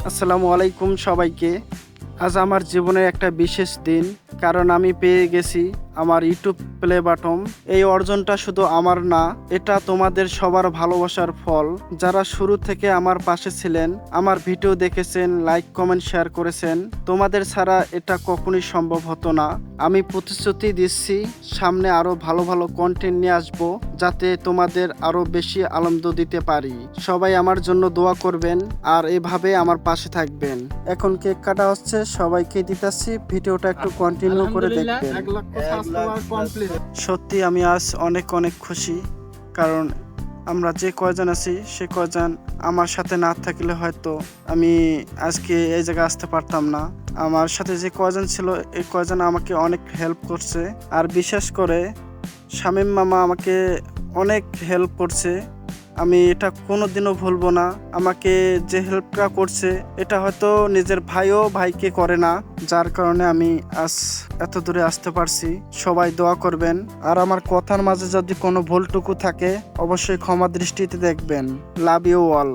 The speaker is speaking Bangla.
আসসালামু আলাইকুম সবাইকে। আজ আমার জীবনের একটা বিশেষ দিন, কারণ আমি পেয়ে গেছি আমার ইউটিউব প্লে বাটন। এই অর্জনটা শুধু আমার না, এটা তোমাদের সবার ভালোবাসার ফল। যারা শুরু থেকে আমার পাশে ছিলেন, আমার ভিডিও দেখেছেন, লাইক কমেন্ট শেয়ার করেছেন, তোমাদের ছাড়া এটা কখনোই সম্ভব হতো না। আমি প্রতিশ্রুতি দিচ্ছি, সামনে আরো ভালো ভালো কন্টেন্ট নিয়ে আসবো, যাতে তোমাদের আরো বেশি আনন্দ দিতে পারি। সবাই আমার জন্য দোয়া করবেন আর এভাবে আমার পাশে থাকবেন। এখন কেক কাটা হচ্ছে, সবাইকে দিতেছি। ভিডিওটা একটু কন্টিনিউ করে দেখবেন। সত্যি আমি আজ অনেক অনেক খুশি, কারণ আমরা যে কয়জন আছি সে কয়জন আমার সাথে না থাকলে হয়তো আমি আজকে এই জায়গায় আসতে পারতাম না। আমার সাথে যে কয়জন ছিল এই কয়জন আমাকে অনেক হেল্প করছে, আর বিশেষ করে শামীম মামা আমাকে অনেক হেল্প করছে। আমি এটা কোনোদিনও ভুলবো না। আমাকে যে হেল্পটা করছে এটা হয়তো নিজের ভাইকে করে না, যার কারণে আমি আজ এত দূরে আসতে পারছি। সবাই দোয়া করবেন, আর আমার কথার মাঝে যদি কোনো ভুলটুকু থাকে অবশ্যই ক্ষমা দৃষ্টিতে দেখবেন। Love you all.